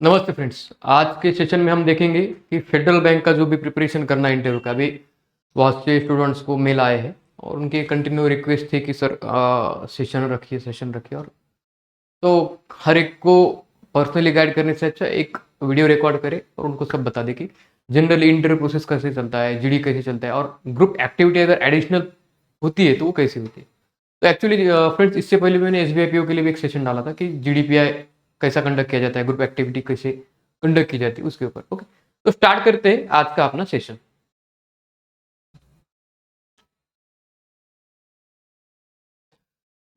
नमस्ते फ्रेंड्स। आज के सेशन में हम देखेंगे कि फेडरल बैंक का जो भी प्रिपरेशन करना है इंटरव्यू का, अभी बहुत से स्टूडेंट्स को मेल आए हैं और उनकी कंटिन्यू रिक्वेस्ट थी कि सर सेशन रखिए। और तो हर एक को पर्सनली गाइड करने से अच्छा एक वीडियो रिकॉर्ड करे और उनको सब बता दे कि जनरली इंटरव्यू प्रोसेस कैसे चलता है, जीडी कैसे चलता है और ग्रुप एक्टिविटी अगर एडिशनल होती है तो वो कैसी होती है। तो एक्चुअली फ्रेंड्स, इससे पहले मैंने एसबीआई पीओ के लिए भी एक सेशन डाला था कि जीडीपीआई कैसा कंडक्ट किया जाता है, ग्रुप एक्टिविटी कैसे कंडक्ट की जाती है उसके ऊपर। ओके, तो स्टार्ट करते हैं आज का अपना सेशन।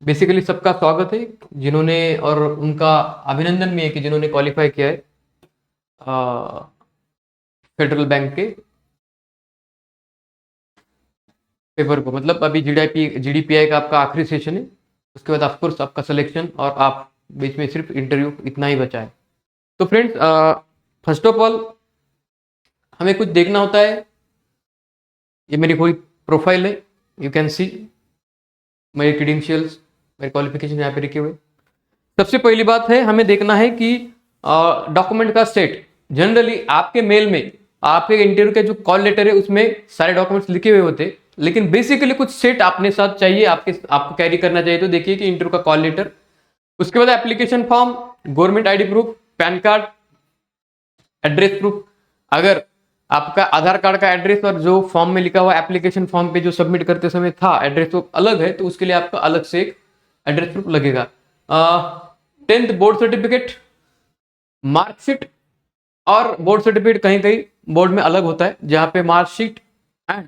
बेसिकली सबका स्वागत है जिन्होंने, और उनका अभिनंदन भी है कि जिन्होंने क्वालिफाई किया है फेडरल बैंक के पेपर को। मतलब अभी जीडीपीआई का आपका आखिरी सेशन है, उसके बाद ऑफकोर्स आपका सिलेक्शन और आप बीच में सिर्फ इंटरव्यू इतना ही बचा है। तो फ्रेंड्स, फर्स्ट ऑफ ऑल हमें कुछ देखना होता है। ये मेरी कोई प्रोफाइल है, यू कैन सी मेरे क्रीडेंशियल्स, मेरे क्वालिफिकेशन यहाँ पे लिखे हुए। सबसे पहली बात है, हमें देखना है कि डॉक्यूमेंट का सेट। जनरली आपके मेल में आपके इंटरव्यू के जो कॉल लेटर है उसमें सारे डॉक्यूमेंट्स लिखे हुए होते, लेकिन बेसिकली कुछ सेट अपने साथ चाहिए, आपको कैरी करना चाहिए। तो देखिए कि इंटरव्यू का कॉल लेटर, उसके बाद application form, government ID proof, pan card, address proof. अगर आपका आधार कार्ड का एड्रेस और जो फॉर्म में लिखा हुआ एप्लीकेशन फॉर्म पे जो सबमिट करते समय था एड्रेस तो अलग है, तो उसके लिए आपका अलग से एक एड्रेस प्रूफ लगेगा। 10th board certificate, marksheet. और बोर्ड सर्टिफिकेट कहीं कहीं बोर्ड में अलग होता है, जहां पे marksheet and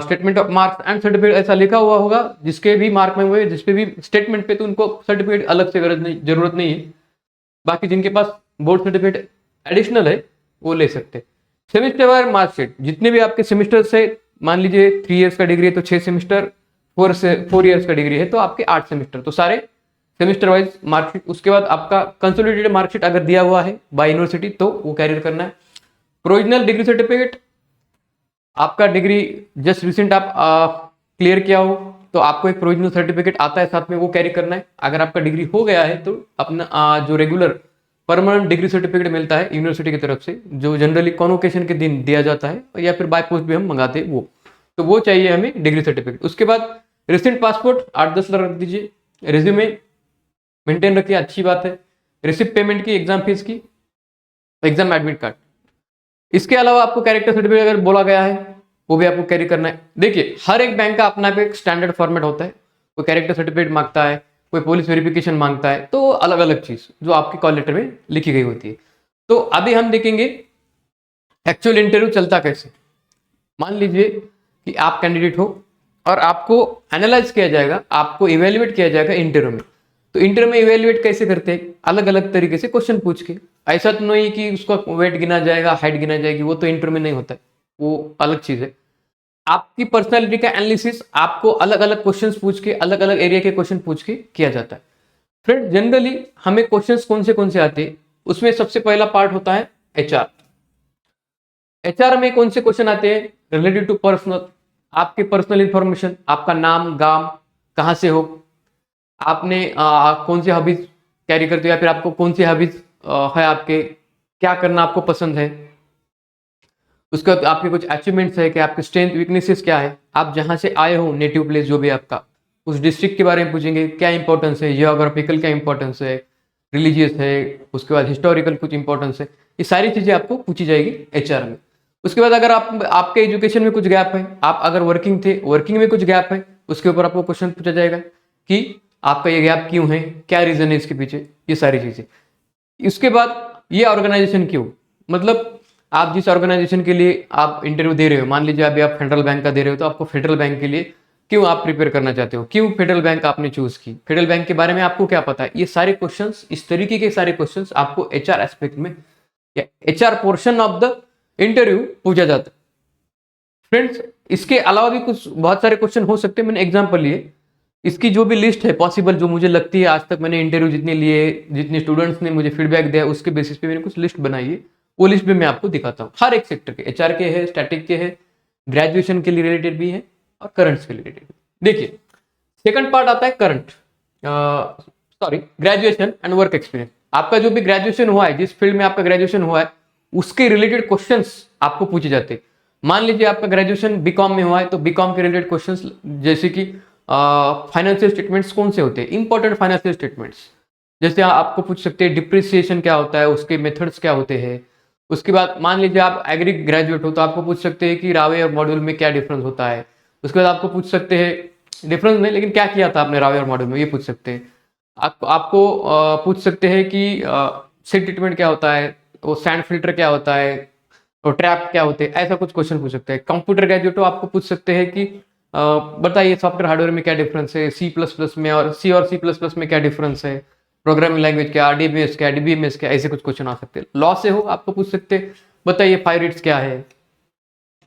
statement of marks and certificate ऐसा लिखा हुआ होगा। जिसके भी मार्क में हुए, जिसपे भी स्टेटमेंट पे, तो उनको सर्टिफिकेट अलग से जरूरत नहीं है। बाकी जिनके पास बोर्ड सर्टिफिकेट एडिशनल है वो ले सकते। सेमेस्टर वाइज मार्कशीट, जितने भी आपके सेमेस्टर से, मान लीजिए 3 इयर्स का डिग्री है तो 6 सेमेस्टर, 4 इयर्स का डिग्री है तो आपके 8 सेमेस्टर, तो सारे सेमेस्टर वाइज मार्कशीट। उसके बाद आपका कंसोलिडेटेड मार्कशीट अगर दिया हुआ है बाय यूनिवर्सिटी तो वो कैरियर करना है। प्रोविजनल डिग्री सर्टिफिकेट, आपका डिग्री जस्ट रिसेंट आप क्लियर किया हो तो आपको एक प्रोविजनल सर्टिफिकेट आता है साथ में, वो कैरी करना है। अगर आपका डिग्री हो गया है तो अपना जो रेगुलर परमानेंट डिग्री सर्टिफिकेट मिलता है यूनिवर्सिटी की तरफ से, जो जनरली कॉन्वोकेशन के दिन दिया जाता है या फिर बाय पोस्ट भी हम मंगाते हैं वो, तो वो चाहिए हमें डिग्री सर्टिफिकेट। उसके बाद रिसेंट पासपोर्ट 8-10 लाख रख दीजिए। रिज्यूमे मेंटेन रखिए, अच्छी बात है। रिसिप्ट पेमेंट की, एग्जाम फीस की, एग्जाम एडमिट कार्ड। इसके अलावा आपको कैरेक्टर सर्टिफिकेट अगर बोला गया है वो भी आपको कैरी करना है। देखिए, हर एक बैंक का अपना एक स्टैंडर्ड फॉर्मेट होता है। कोई कैरेक्टर सर्टिफिकेट मांगता है, कोई पुलिस वेरिफिकेशन मांगता है, तो अलग अलग चीज जो आपके कॉल लेटर में लिखी गई होती है। तो अभी हम देखेंगे एक्चुअल इंटरव्यू चलता कैसे। मान लीजिए कि आप कैंडिडेट हो और आपको एनालाइज किया जाएगा, आपको इवेल्युएट किया जाएगा इंटरव्यू में। तो इंटरव्यू में इवेल्युएट कैसे करते हैं, अलग अलग तरीके से क्वेश्चन पूछ के। ऐसा तो नहीं कि उसका वेट गिना जाएगा, हाइट गिना जाएगी, वो तो इंटरव्यू में नहीं होता है, वो अलग चीज है। आपकी पर्सनालिटी का एनालिसिस आपको अलग अलग क्वेश्चंस पूछ के, अलग अलग एरिया के क्वेश्चन पूछ के किया जाता है। फ्रेंड, जनरली हमें क्वेश्चंस कौन से आते हैं, उसमें सबसे पहला पार्ट होता है एचआर। एचआर में कौन से क्वेश्चन आते हैं रिलेटेड टू पर्सनल, आपके पर्सनल इंफॉर्मेशन, आपका नाम, गांव, कहाँ से हो, आपने कौन सी हॉबीज कैरी करते हो, या फिर आपको कौन सी हॉबीज है, आपके क्या करना आपको पसंद है। उसके बाद आपके कुछ अचीवमेंट्स है कि आपके स्ट्रेंथ वीकनेसेस क्या है, आप जहां से आए हो, नेटिव प्लेस जो भी आपका, उस डिस्ट्रिक्ट के बारे में पूछेंगे, क्या इंपॉर्टेंस है, जियोग्राफिकल क्या इंपॉर्टेंस है, रिलीजियस है, उसके बाद हिस्टोरिकल कुछ इंपॉर्टेंस है। ये सारी चीजें आपको पूछी जाएगी एचआर में। उसके बाद अगर आपके एजुकेशन में कुछ गैप है, आप अगर वर्किंग थे, वर्किंग में कुछ गैप है, उसके ऊपर आपको क्वेश्चन पूछा जाएगा कि आपका ये गैप क्यों है, क्या रीजन है इसके पीछे, ये सारी चीजें। इसके बाद ये ऑर्गेनाइजेशन क्यों, मतलब आप जिस ऑर्गेनाइजेशन के लिए आप इंटरव्यू दे रहे हो, मान लीजिए अभी आप फेडरल बैंक का दे रहे हो, तो आपको फेडरल बैंक के लिए क्यों आप प्रिपेयर करना चाहते हो, क्यों फेडरल बैंक आपने चूज की, फेडरल बैंक के बारे में आपको क्या पता है। ये सारे क्वेश्चंस, इस तरीके के सारे क्वेश्चंस आपको एचआर एस्पेक्ट में या HR portion of the interview पूछा जाता है। फ्रेंड्स, इसके अलावा भी कुछ बहुत सारे क्वेश्चन हो सकते हैं, मैंने एग्जाम्पल लिए। इसकी जो भी लिस्ट है पॉसिबल, जो मुझे लगती है, आज तक मैंने इंटरव्यू जितने लिए, जितने स्टूडेंट्स ने मुझे फीडबैक दिया, उसके बेसिस पे मैंने कुछ लिस्ट बनाई है, वो लिस्ट भी मैं आपको दिखाता हूँ। हर एक सेक्टर के, एचआर के है, स्टैटिक के है, ग्रेजुएशन के लिए रिलेटेड भी है और करंट्स के रिलेटेड भी। देखिए, सेकंड पार्ट आता है current, sorry, graduation and work experience. आपका जो भी ग्रेजुएशन हुआ है, जिस फील्ड में आपका ग्रेजुएशन हुआ है, उसके रिलेटेड क्वेश्चंस आपको पूछे जाते हैं। मान लीजिए आपका ग्रेजुएशन बीकॉम में हुआ है, तो बीकॉम के रिलेटेड क्वेश्चंस जैसे कि फाइनेंशियल स्टेटमेंट्स कौन से होते हैं, इंपॉर्टेंट फाइनेंशियल स्टेटमेंट्स, जैसे आपको पूछ सकते हैं डिप्रिसिएशन क्या होता है, उसके मेथड्स क्या होते हैं। उसके बाद मान लीजिए आप एग्री ग्रेजुएट हो, तो आपको पूछ सकते हैं कि रावे और मॉड्यूल में क्या डिफरेंस होता है। उसके बाद आपको पूछ सकते हैं, डिफरेंस नहीं लेकिन क्या किया था आपने रावे और मॉड्यूल में, ये पूछ सकते हैं। आपको पूछ सकते हैं कि सीट ट्रीटमेंट क्या होता है, वो सैंड फिल्टर क्या होता है, और ट्रैप क्या होते हैं, ऐसा कुछ क्वेश्चन पूछ सकते हैं। कंप्यूटर ग्रेजुएट हो, आपको पूछ सकते हैं कि बताइए सॉफ्टवेयर हार्डवेयर में क्या डिफरेंस है, सी प्लस प्लस में और सी प्लस प्लस में क्या डिफरेंस है, प्रोग्रामिंग लैंग्वेज क्या, डीबीएस क्या, डीबीएमएस क्या, ऐसे कुछ क्वेश्चन आ सकते हैं। लॉ से हो, आपको पूछ सकते हैं बताइए फाइव रेट्स क्या है,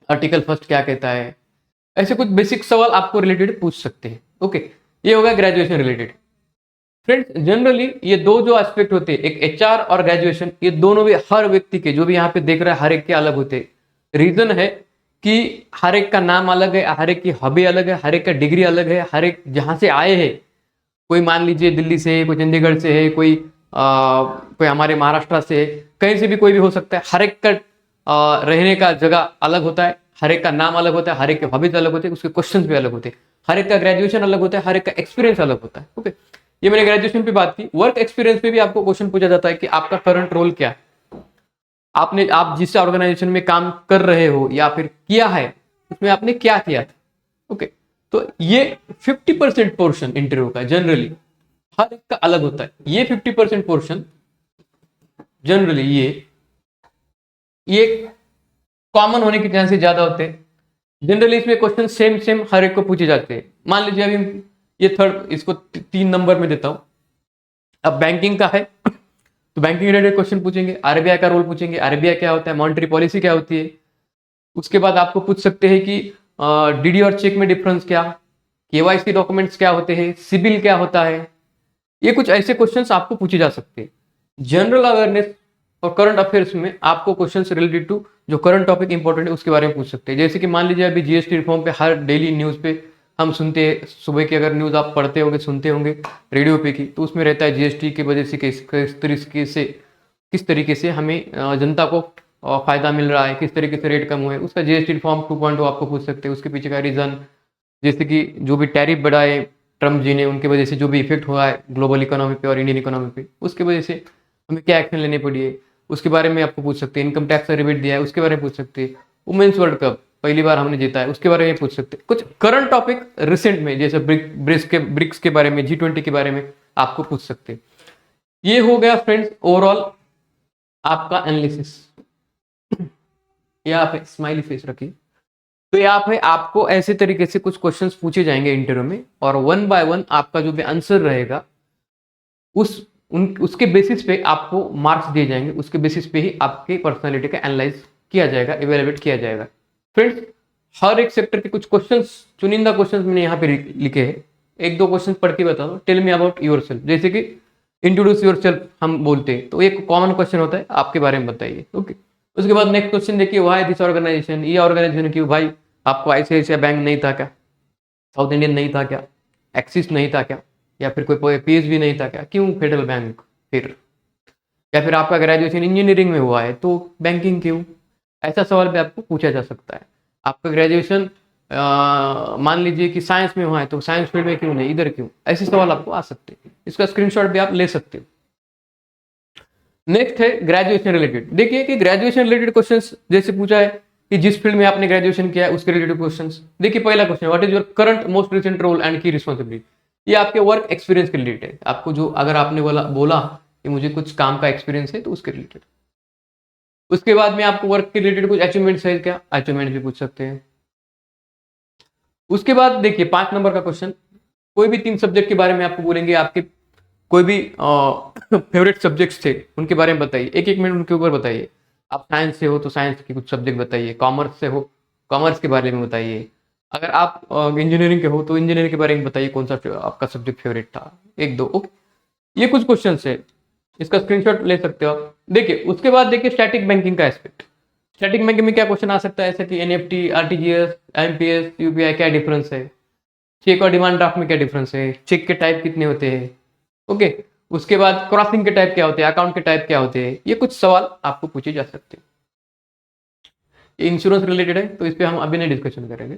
आर्टिकल फर्स्ट क्या कहता है, ऐसे कुछ बेसिक सवाल आपको रिलेटेड पूछ सकते हैं। ओके, ये होगा ग्रेजुएशन रिलेटेड। फ्रेंड्स जनरली ये दो जो एस्पेक्ट होते हैं, एक एचआर और ग्रेजुएशन, ये दोनों भी हर व्यक्ति के, जो भी यहाँ पे देख रहा है, हर एक के अलग होते हैं। रीजन है कि हर एक का नाम अलग है, हर एक की हॉबी अलग है, हर एक का डिग्री अलग है, हर एक जहाँ से आए हैं, कोई मान लीजिए दिल्ली से है, कोई चंडीगढ़ से है, कोई हमारे महाराष्ट्र से है, कहीं से भी कोई भी हो सकता है। हर एक का रहने का जगह अलग होता है, हर एक का नाम अलग होता है, हर एक के हॉबीज अलग होते हैं, उसके क्वेश्चंस भी अलग होते हैं, हर एक का ग्रेजुएशन अलग होता है, हर एक का एक्सपीरियंस अलग होता है। ओके, ये मैंने ग्रेजुएशन पे बात की। वर्क एक्सपीरियंस पे भी आपको क्वेश्चन पूछा जाता है कि आपका करंट रोल क्या है, आप जिस ऑर्गेनाइजेशन में काम कर रहे हो या फिर किया है, उसमें आपने क्या किया था। ओके, तो ये 50% पोर्शन इंटरव्यू का जनरली हर एक का अलग होता है। ये 50% पोर्शन जनरली ये कॉमन होने के चांसेस ज्यादा होते हैं। जनरली इसमें क्वेश्चन सेम सेम हर एक को पूछे जाते हैं। मान लीजिए अभी ये थर्ड, इसको 3 नंबर में देता हूं। अब बैंकिंग का है, तो बैंकिंग रिलेटेड क्वेश्चन पूछेंगे, आरबीआई का रोल पूछेंगे, आरबीआई क्या होता है, मॉनेटरी पॉलिसी क्या होती है। उसके बाद आपको पूछ सकते हैं कि डीडी और चेक में डिफरेंस क्या, केवाईसी डॉक्यूमेंट्स क्या होते हैं, सिबिल क्या होता है। ये कुछ ऐसे क्वेश्चंस आपको पूछे जा सकते हैं। जनरल अवेयरनेस और करंट अफेयर्स में आपको क्वेश्चंस रिलेटेड टू जो करंट टॉपिक इंपॉर्टेंट है उसके बारे में पूछ सकते हैं। जैसे कि मान लीजिए अभी जीएसटी रिफॉर्म पे हर डेली न्यूज पे हम सुनते हैं, सुबह की अगर न्यूज आप पढ़ते होंगे, सुनते होंगे रेडियो पे की, तो उसमें रहता है जीएसटी की वजह से किस तरीके से हमें जनता को फायदा मिल रहा है, किस तरीके से रेट कम हुए, उसका जीएसटी रिफॉर्म 2.0 आपको पूछ सकते हैं। उसके पीछे का रीजन, जैसे कि जो भी टैरिफ बढ़ाए ट्रम्प जी ने, उनकी वजह से जो भी इफेक्ट हुआ है ग्लोबल इकोनॉमी पे और इंडियन इकोनॉमी पे, उसकी वजह से हमें क्या एक्शन लेने पड़ी है, उसके बारे में आपको पूछ सकते हैं। इनकम टैक्स का रिबेट दिया है, उसके बारे में पूछ सकते हैं। वुमेन्स वर्ल्ड कप पहली बार हमने जीता है, उसके बारे में पूछ सकते हैं। कुछ करंट टॉपिक रिसेंट में, जैसे ब्रिक्स के बारे में, G20 के बारे में आपको पूछ सकते हैं। ये हो गया फ्रेंड्स ओवरऑल आपका एनालिसिस। यहाँ पे स्माइली फेस रखिए। तो यहाँ पे आपको ऐसे तरीके से कुछ क्वेश्चंस पूछे जाएंगे इंटरव्यू में, और 1 बाय 1 आपका जो भी आंसर रहेगा उसके बेसिस पे आपको मार्क्स दिए जाएंगे। उसके बेसिस पे ही आपके पर्सनालिटी का एनालाइज किया जाएगा, इवेलुएट किया जाएगा। फ्रेंड्स हर एक सेक्टर के कुछ क्वेश्चंस, चुनिंदा क्वेश्चंस मैंने यहाँ पे लिखे हैं। एक दो क्वेश्चन पढ़ के बता दो। टेल मी अबाउट योरसेल्फ, जैसे कि इंट्रोड्यूस योरसेल्फ हम बोलते हैं, तो एक कॉमन क्वेश्चन होता है आपके बारे में बताइए। ओके, उसके बाद नेक्स्ट क्वेश्चन देखिए, व्हाई दिस ऑर्गेनाइजेशन, ये ऑर्गेनाइजेशन क्यों भाई, आपको आईसीआईसीआई बैंक नहीं था क्या, साउथ इंडियन नहीं था क्या, एक्सिस नहीं था क्या, या फिर कोई पीएसबी नहीं था क्या, क्यों फेडरल बैंक फिर, या फिर आपका ग्रेजुएशन इंजीनियरिंग में हुआ है तो बैंकिंग क्यों। ऐसा सवाल भी आपको पूछा जा सकता है। आपका ग्रेजुएशन मान लीजिए कि साइंस में हुआ है तो साइंस फील्ड में क्यों नहीं, इधर क्यों, ऐसे सवाल आपको आ सकते हैं। इसका स्क्रीनशॉट भी आप ले सकते हो। नेक्स्ट है ग्रेजुएशन रिलेटेड। देखिए कि ग्रेजुएशन रिलेटेड क्वेश्चंस जैसे पूछा है कि जिस फील्ड में आपने ग्रेजुएशन किया है उसके रिलेटेड क्वेश्चंस। देखिए पहला question, what is your current most recent role and key responsibility. ये आपके वर्क एक्सपीरियंस के रिलेटेड है। आपको जो अगर आपने बोला कि मुझे कुछ काम का एक्सपीरियंस है तो उसके रिलेटेड। उसके बाद में आपको वर्क के रिलेटेड कुछ अचीवमेंट्स है क्या, अचीवमेंट भी पूछ सकते हैं। उसके बाद देखिए 5 नंबर का क्वेश्चन, कोई भी 3 सब्जेक्ट के बारे में आपको बोलेंगे, आपके कोई भी फेवरेट सब्जेक्ट्स थे उनके बारे में बताइए, एक एक मिनट उनके ऊपर बताइए। आप साइंस से हो तो साइंस के कुछ सब्जेक्ट बताइए, कॉमर्स से हो कॉमर्स के बारे में बताइए, अगर आप इंजीनियरिंग के हो तो इंजीनियरिंग के बारे में बताइए कौन सा आपका सब्जेक्ट फेवरेट था, एक दो। ओके, ये कुछ क्वेश्चन है, इसका स्क्रीनशॉट ले सकते हो आप। देखिए उसके बाद देखिए स्टैटिक बैंकिंग का एस्पेक्ट। स्टैटिक बैंकिंग में क्या क्वेश्चन आ सकता है, ऐसा कि एनएफटी, आरटीजीएस, एमपीएस, यूपीआई क्या डिफरेंस है, चेक और डिमांड ड्राफ्ट में क्या डिफरेंस है, चेक के टाइप कितने होते हैं। ओके, उसके बाद क्रॉसिंग के टाइप क्या होते हैं, अकाउंट के टाइप क्या होते हैं, ये कुछ सवाल आपको पूछे जा सकते हैं। ये इंश्योरेंस रिलेटेड है तो इस पर हम अभी नहीं डिस्कशन करेंगे।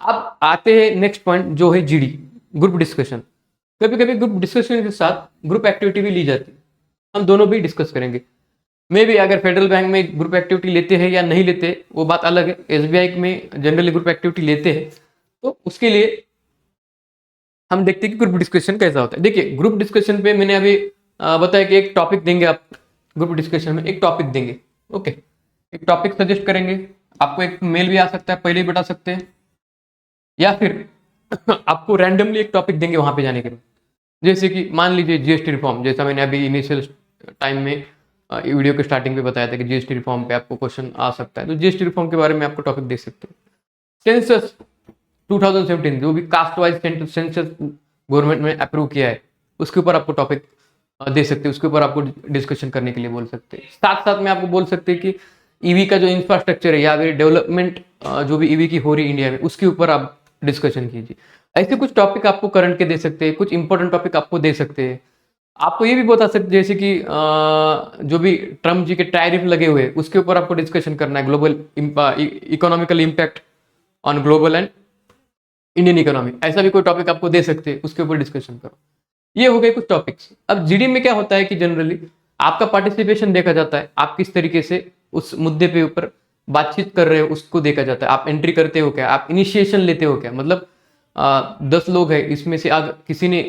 अब आते हैं नेक्स्ट पॉइंट जो है जीडी, ग्रुप डिस्कशन। कभी कभी ग्रुप डिस्कशन के साथ ग्रुप एक्टिविटी भी ली जाती है, हम दोनों भी डिस्कस करेंगे। मे भी अगर फेडरल बैंक में ग्रुप एक्टिविटी लेते हैं या नहीं लेते वो बात अलग है, एसबीआई में जनरली ग्रुप एक्टिविटी लेते हैं, तो उसके लिए हम देखते हैं कि ग्रुप डिस्कशन कैसा होता है। देखिए ग्रुप डिस्कशन पे मैंने अभी बताया कि एक टॉपिक देंगे आप, ग्रुप डिस्कशन में एक टॉपिक देंगे, ओके, एक टॉपिक सजेस्ट करेंगे, आपको एक मेल भी आ सकता है, पहले ही बता सकते हैं, या फिर आपको रैंडमली एक टॉपिक देंगे वहां पे जाने के लिए। जैसे कि मान लीजिए जीएसटी रिफॉर्म, जैसा मैंने अभी इनिशियल टाइम में वीडियो के स्टार्टिंग में बताया था कि जीएसटी रिफॉर्म पे आपको क्वेश्चन आ सकता है, तो जीएसटी रिफॉर्म के बारे में आपको टॉपिक दे सकते हैं। सेंसस 2017 जो भी कास्ट वाइज सेंसस गवर्नमेंट ने अप्रूव किया है उसके ऊपर आपको टॉपिक दे सकते हैं, उसके ऊपर आपको डिस्कशन करने के लिए बोल सकते हैं। साथ साथ में आपको बोल सकते हैं कि ईवी का जो इंफ्रास्ट्रक्चर है या फिर डेवलपमेंट जो भी ईवी की हो रही है इंडिया में उसके ऊपर आप डिस्कशन कीजिए। ऐसे कुछ टॉपिक आपको करंट के दे सकते हैं, कुछ इंपॉर्टेंट टॉपिक आपको दे सकते हैं। आपको ये भी बता सकते जैसे कि जो भी ट्रम्प जी के टैरिफ लगे हुए हैं उसके ऊपर आपको डिस्कशन करना है, global economical impact on global and Indian economy, ऐसा भी कोई टॉपिक आपको दे सकते हैं, उसके ऊपर डिस्कशन करो। ये हो गए कुछ टॉपिक्स। अब जीडी में क्या होता है कि जनरली आपका पार्टिसिपेशन देखा जाता है, आप किस तरीके से उस मुद्दे पे ऊपर बातचीत कर रहे हो उसको देखा जाता है, आप एंट्री करते हो क्या, आप इनिशिएशन लेते हो क्या, मतलब 10 लोग हैं इसमें से अगर किसी ने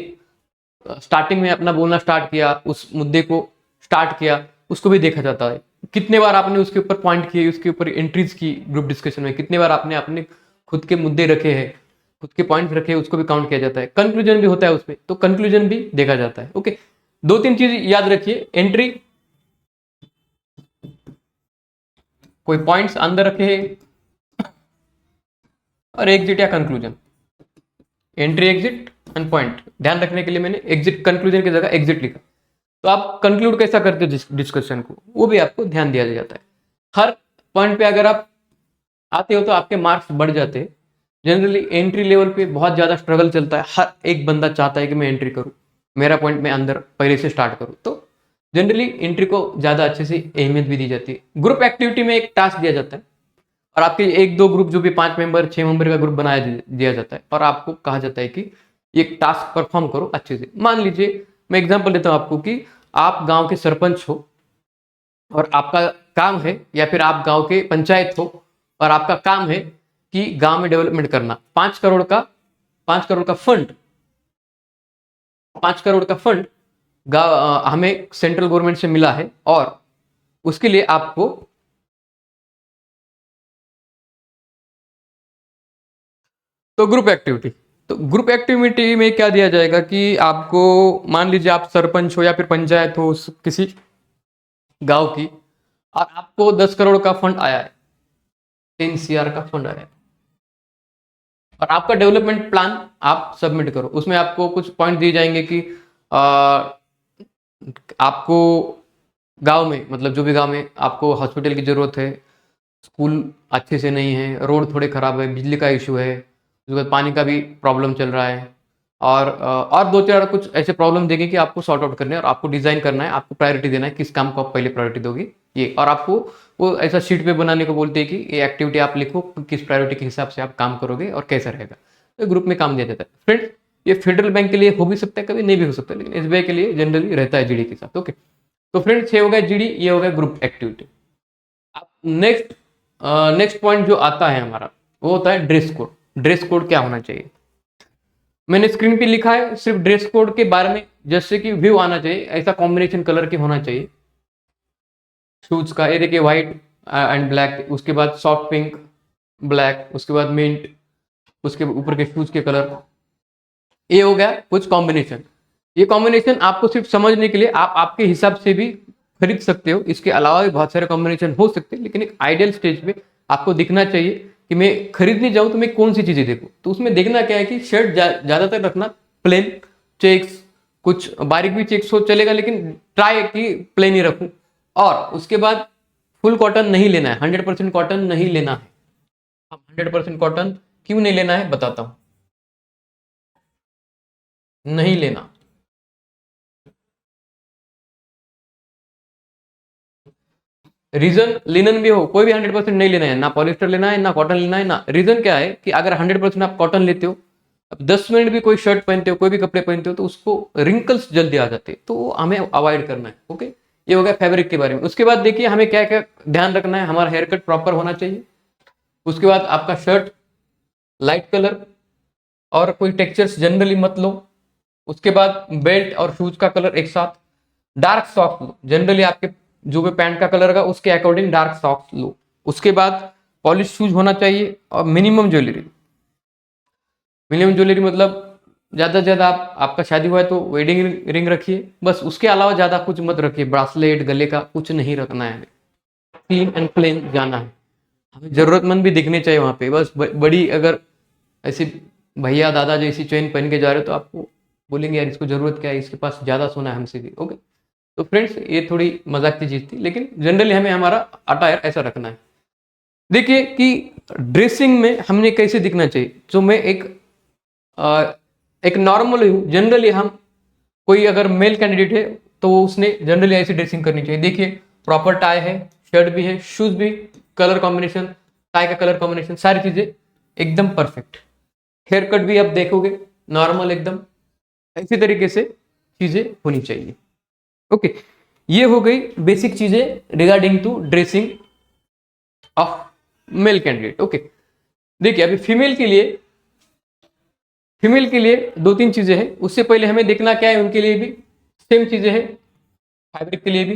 स्टार्टिंग में अपना बोलना स्टार्ट किया, उस मुद्दे को स्टार्ट किया, उसको भी देखा जाता है। कितने बार आपने उसके ऊपर पॉइंट किए, उसके ऊपर एंट्रीज की ग्रुप डिस्कशन में, कितने बार आपने अपने खुद के मुद्दे रखे हैं, खुद के पॉइंट्स रखे हैं, उसको भी काउंट किया जाता है। कंक्लूजन भी होता है उसमें, तो कंक्लूजन भी देखा जाता है। ओके, 2-3 चीज याद रखिए, एंट्री, कोई पॉइंट्स अंदर रखे हैं, और एग्जिट या conclusion, entry exit and point. ध्यान रखने के लिए मैंने एग्जिट, कंक्लूजन की जगह एग्जिट लिखा। तो आप कंक्लूड कैसा करते हो डिस्कशन को, वो भी आपको ध्यान दिया जाता है। हर पॉइंट पे अगर आप आते हो तो आपके मार्क्स बढ़ जाते हैं। जनरली एंट्री लेवल पे बहुत ज्यादा स्ट्रगल चलता है, हर एक बंदा चाहता है कि मैं एंट्री करूं, मेरा पॉइंट में अंदर पहले से स्टार्ट करूं, तो जनरली एंट्री को ज्यादा अच्छे से अहमियत भी दी जाती है। ग्रुप एक्टिविटी में एक टास्क दिया जाता है और आपके 1-2 ग्रुप जो भी 5 मेंबर 6 मेंबर का ग्रुप बनाया दिया जाता है और आपको कहा जाता है कि एक टास्क परफॉर्म करो अच्छे से। मान लीजिए मैं एग्जांपल देता हूं आपको कि आप गांव के सरपंच हो और आपका काम है, या फिर आप गांव के पंचायत हो और आपका काम है कि गांव में डेवलपमेंट करना। 5 करोड़ का फंड, 5 करोड़ का फंड हमें सेंट्रल गवर्नमेंट से मिला है और उसके लिए आपको, तो ग्रुप एक्टिविटी, तो ग्रुप एक्टिविटी में क्या दिया जाएगा कि आपको, मान लीजिए आप सरपंच हो या फिर पंचायत हो किसी गांव की, और आपको 10 करोड़ का फंड आया है, 10 CR का फंड आया है, और आपका डेवलपमेंट प्लान आप सबमिट करो। उसमें आपको कुछ पॉइंट दिए जाएंगे कि आपको गांव में, मतलब जो भी गांव में आपको हॉस्पिटल की जरूरत है, स्कूल अच्छे से नहीं है, रोड थोड़े खराब है, बिजली का इशू है, उसके बाद पानी का भी प्रॉब्लम चल रहा है, और 2-4 कुछ ऐसे प्रॉब्लम देंगे कि आपको सॉर्ट आउट करने हैं और आपको डिजाइन करना है, आपको प्रायोरिटी देना है, किस काम को आप पहले प्रायोरिटी दोगे ये, और आपको वो ऐसा शीट पे बनाने को बोलते हैं कि ये एक्टिविटी आप लिखो, किस प्रायोरिटी के हिसाब से आप काम करोगे और कैसा रहेगा। तो ग्रुप में काम दिया जाता है। फ्रेंड्स, ये फेडरल बैंक के लिए हो भी सकता है, कभी नहीं भी हो सकता, लेकिन एसबीआई के लिए जनरली रहता है जीडी के साथ। ओके, तो फ्रेंड्स ये हो गया जीडी, ये हो गया ग्रुप एक्टिविटी। अब नेक्स्ट पॉइंट जो आता है हमारा वो होता है ड्रेस कोड। ड्रेस कोड क्या होना चाहिए, मैंने स्क्रीन पे लिखा है सिर्फ ड्रेस कोड के बारे में, जैसे कि व्यू आना चाहिए, ऐसा कॉम्बिनेशन कलर के होना चाहिए शूज का। ये देखिए व्हाइट एंड ब्लैक, उसके बाद सॉफ्ट पिंक ब्लैक, उसके बाद मिंट, उसके ऊपर के शूज के कलर, ये हो गया कुछ कॉम्बिनेशन। ये कॉम्बिनेशन आपको सिर्फ समझने के लिए आप आपके हिसाब से भी खरीद सकते हो, इसके अलावा भी बहुत सारे कॉम्बिनेशन हो सकते हैं, लेकिन एक आइडियल स्टेज पे आपको दिखना चाहिए कि मैं खरीदने जाऊं तो मैं कौन सी चीजें देखूं। तो उसमें देखना क्या है कि शर्ट ज्यादातर रखना प्लेन, चेक्स, कुछ बारीक भी चेक्स हो चलेगा, लेकिन ट्राई कि प्लेन ही रखूं। और उसके बाद फुल कॉटन नहीं लेना है, 100% कॉटन नहीं लेना है। अब 100% कॉटन क्यों नहीं लेना है बताता हूं। नहीं लेना, रीजन लिनन भी हो, कोई भी 100% नहीं लेना है, ना पॉलिस्टर लेना है ना कॉटन लेना है ना। रीजन क्या है कि अगर 100% आप कॉटन लेते हो, अब 10 मिनट भी कोई शर्ट पहनते हो, कोई भी कपड़े पहनते हो, तो उसको रिंकल्स जल्दी आ जाते हैं, तो हमें अवॉइड करना है। ओके, ये हो गया फैब्रिक के बारे में। उसके बाद देखिए हमें क्या क्या ध्यान रखना है। हमारा हेयर कट प्रॉपर होना चाहिए। उसके बाद आपका शर्ट लाइट कलर और कोई टेक्सचर्स जनरली मत लो। उसके बाद बेल्ट और शूज का कलर एक साथ। डार्क सॉक्स लो, जनरली आपके जो भी पैंट का कलर होगा उसके अकॉर्डिंग डार्क सॉक्स लो। उसके बाद पॉलिश शूज होना चाहिए और मिनिमम ज्वेलरी। मिनिमम ज्वेलरी मतलब ज्यादा से ज्यादा आपका शादी हुआ है तो वेडिंग रिंग रखिए, बस। उसके अलावा ज्यादा कुछ मत रखिए, ब्रासलेट गले का कुछ नहीं रखना है। हमें क्लीन एंड प्लेन जाना है। हमें जरूरतमंद भी दिखने चाहिए वहां पे, बस बड़ी अगर ऐसे भैया दादा जैसी चेन पहन के जा रहे हो तो आपको बोलेंगे यार इसको जरूरत क्या है, इसके पास ज्यादा सोना है हमसे भी। ओके, तो फ्रेंड्स ये थोड़ी मजाक की चीज थी, लेकिन जनरली हमें हमारा अटायर ऐसा रखना है। देखिए कि ड्रेसिंग में हमने कैसे दिखना चाहिए। जो मैं एक नॉर्मल हूँ, जनरली हम कोई अगर मेल कैंडिडेट है तो उसने जनरली ऐसी ड्रेसिंग करनी चाहिए। देखिए प्रॉपर टाई है, शर्ट भी है, शूज भी, कलर कॉम्बिनेशन, टाई का कलर कॉम्बिनेशन, सारी चीजें एकदम परफेक्ट। हेयर कट भी आप देखोगे नॉर्मल एकदम, इसी तरीके से चीजें होनी चाहिए। ओके, ये हो गई बेसिक चीजें regarding to dressing of male candidate. Okay, देखिए अभी फीमेल के लिए दो तीन चीजें हैं। उससे पहले हमें देखना क्या है, उनके लिए भी सेम चीजें हैं, फैब्रिक के लिए भी।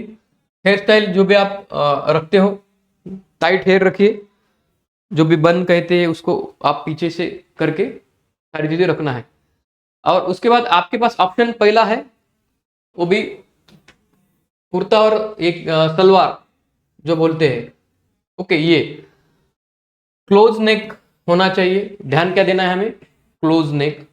हेयर स्टाइल जो भी आप रखते हो, टाइट हेयर रखिए, जो भी बन कहते हैं उसको आप पीछे से करके सारी चीजें रखना है। और उसके बाद आपके पास ऑप्शन पहला है वो भी कुर्ता और एक सलवार जो बोलते हैं। ओके, ये क्लोज नेक होना चाहिए। ध्यान क्या देना है हमें, क्लोज नेक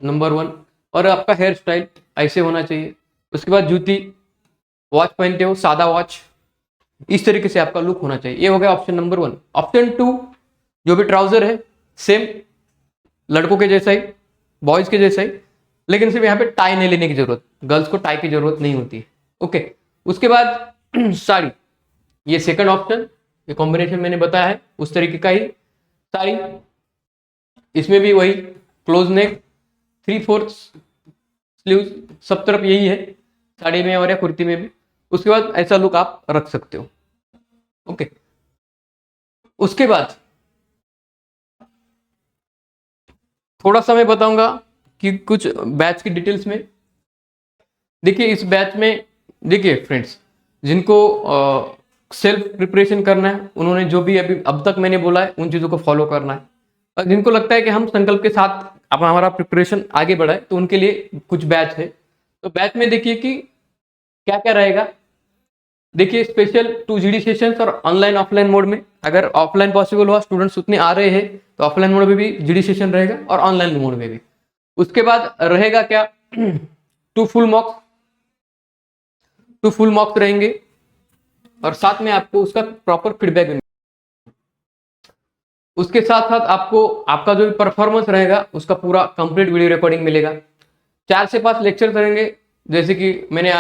नंबर 1। और आपका हेयर स्टाइल ऐसे होना चाहिए। उसके बाद जूती, वॉच पहनते हो सादा वॉच, इस तरीके से आपका लुक होना चाहिए। ये हो गया ऑप्शन नंबर 1। ऑप्शन 2, जो भी ट्राउजर है सेम लड़कों के जैसा ही, बॉयज के जैसा ही, लेकिन सिर्फ यहाँ पे टाई नहीं लेने की जरूरत, गर्ल्स को टाई की जरूरत नहीं होती है। ओके, उसके बाद साड़ी, ये सेकंड ऑप्शन, ये कॉम्बिनेशन मैंने बताया है उस तरीके का ही साड़ी। इसमें भी वही क्लोज नेक, 3/4 स्लीव, सब तरफ यही है साड़ी में और या कुर्ती में भी। उसके बाद ऐसा लुक आप रख सकते हो। ओके, उसके बाद थोड़ा सा मैं बताऊंगा कि कुछ बैच की डिटेल्स में। देखिए इस बैच में, देखिए फ्रेंड्स, जिनको सेल्फ प्रिपरेशन करना है उन्होंने जो भी अभी अब तक मैंने बोला है उन चीज़ों को फॉलो करना है। और जिनको लगता है कि हम संकल्प के साथ अपना हमारा प्रिपरेशन आगे बढ़ाए तो उनके लिए कुछ बैच है। तो बैच में देखिए कि क्या क्या रहेगा। देखिए स्पेशल 2 GD सेशंस और ऑनलाइन ऑफलाइन मोड में, अगर ऑफलाइन पॉसिबल हुआ, स्टूडेंट्स उतने आ रहे हैं तो ऑफलाइन मोड में भी GD सेशन रहेगा और ऑनलाइन मोड में भी। उसके बाद रहेगा क्या, 2 फुल मॉक्स रहेंगे और साथ में आपको उसका प्रॉपर फीडबैक भी। उसके साथ साथ आपको आपका जो परफॉर्मेंस रहेगा उसका पूरा कंप्लीट वीडियो रिकॉर्डिंग मिलेगा। 4 से 5 लेक्चर करेंगे, जैसे कि मैंने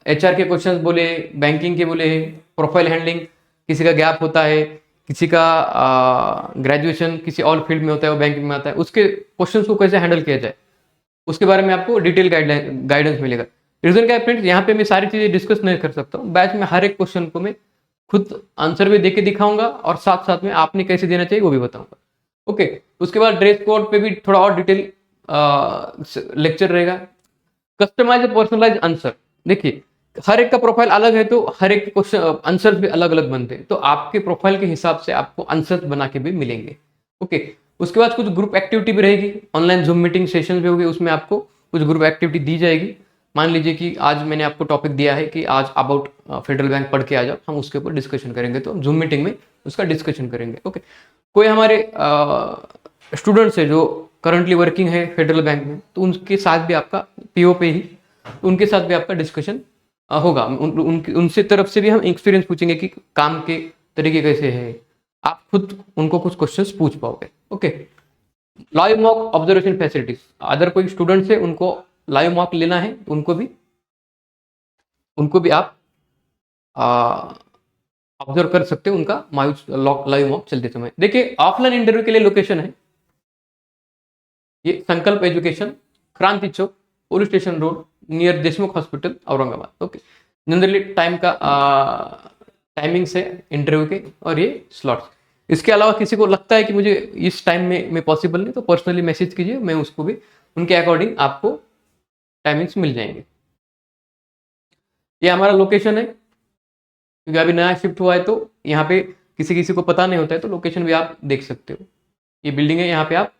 HR के क्वेश्चंस बोले, बैंकिंग के बोले, प्रोफाइल हैंडलिंग, किसी का गैप होता है, किसी का ग्रेजुएशन किसी और फील्ड में होता है वो बैंकिंग में आता है, उसके क्वेश्चंस को कैसे हैंडल किया जाए उसके बारे में आपको डिटेल गाइडेंस मिलेगा। रीजन क्या है फ्रेंड्स, यहाँ पे मैं सारी चीजें डिस्कस नहीं कर सकता हूँ। बैच में हर एक क्वेश्चन को मैं खुद आंसर भी देके दिखाऊंगा और साथ साथ में आपने कैसे देना चाहिए वो भी बताऊंगा। ओके, उसके बाद ड्रेस कोड पे भी थोड़ा और डिटेल लेक्चर रहेगा। कस्टमाइज पर्सनलाइज आंसर, देखिए हर एक का प्रोफाइल अलग है तो हर एक क्वेश्चन आंसर भी अलग अलग बनते हैं, तो आपके प्रोफाइल के हिसाब से आपको आंसर बना के भी मिलेंगे। ओके, उसके बाद कुछ ग्रुप एक्टिविटी भी रहेगी, ऑनलाइन जूम मीटिंग सेशन भी होगी, उसमें आपको कुछ ग्रुप एक्टिविटी दी जाएगी। मान लीजिए कि आज मैंने आपको टॉपिक दिया है कि आज अबाउट फेडरल बैंक पढ़ के आ जाओ, हम उसके ऊपर डिस्कशन करेंगे, तो जूम मीटिंग में उसका डिस्कशन करेंगे। ओके, कोई हमारे स्टूडेंट्स है जो करंटली वर्किंग है फेडरल बैंक में, तो उनके साथ भी आपका PO पे ही, उनके साथ भी आपका डिस्कशन होगा। उनसे तरफ से भी हम एक्सपीरियंस पूछेंगे कि काम के तरीके कैसे है, आप खुद उनको कुछ क्वेश्चंस पूछ पाओगे। Okay, live mock observation facilities, other कोई स्टूडेंट्स है उनको लाइव मॉक लेना है उनको भी उनको भी आप ऑब्जर्व कर सकते हो, उनका लाइव मॉक चलते समय। देखिए ऑफलाइन इंटरव्यू के लिए लोकेशन है ये Sankalp education, Kranti Chowk, police station road, near Deshmukh hospital, Aurangabad. Okay, generally timings है इंटरव्यू के और ये स्लॉट्स। इसके अलावा किसी को लगता है कि मुझे इस टाइम में पॉसिबल नहीं, तो पर्सनली मैसेज कीजिए, मैं उसको भी उनके अकॉर्डिंग आपको टाइमिंग्स मिल जाएंगे। ये हमारा लोकेशन है, क्योंकि अभी नया शिफ्ट हुआ है तो यहाँ पे किसी किसी को पता नहीं होता है, तो लोकेशन भी आप देख सकते हो। ये बिल्डिंग है, यहाँ पे आप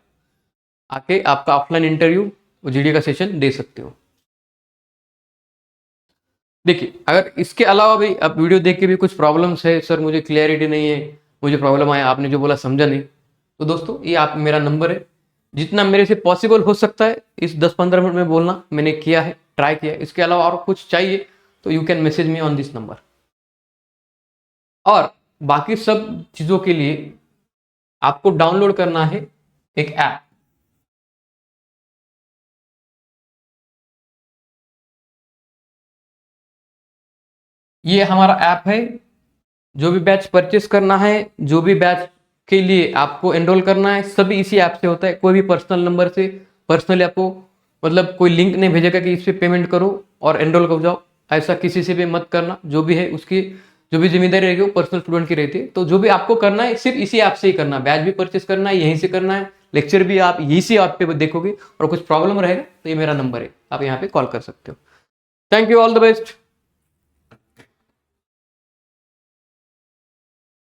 आके आपका ऑफलाइन इंटरव्यू और जीडी का सेशन दे सकते हो। देखिए अगर इसके अलावा भी आप वीडियो देख के भी कुछ प्रॉब्लम्स है, सर मुझे क्लियरिटी नहीं है, मुझे प्रॉब्लम आया, आपने जो बोला समझा नहीं, तो दोस्तों ये आप मेरा नंबर है, जितना मेरे से पॉसिबल हो सकता है इस 10-15 मिनट में बोलना मैंने किया है, ट्राई किया है। इसके अलावा और कुछ चाहिए तो you can message me on this number. और बाकी सब चीज़ों के लिए आपको डाउनलोड करना है एक ऐप। ये हमारा ऐप है, जो भी बैच परचेस करना है, जो भी बैच के लिए आपको एनरोल करना है, सभी इसी ऐप से होता है। कोई भी पर्सनल नंबर से पर्सनली आपको मतलब कोई लिंक नहीं भेजेगा कि इस पे पेमेंट करो और एनरोल कर जाओ, ऐसा किसी से भी मत करना। जो भी है उसकी जो भी जिम्मेदारी रहेगी वो पर्सनल स्टूडेंट की रहती है। तो जो भी आपको करना है सिर्फ इसी ऐप से ही करना है, बैच भी परचेस करना है यहीं से करना है, लेक्चर भी आप यहीं से ऐप पे देखोगे। और कुछ प्रॉब्लम रहेगा तो ये मेरा नंबर है, आप यहाँ पे कॉल कर सकते हो। Thank you, all the best.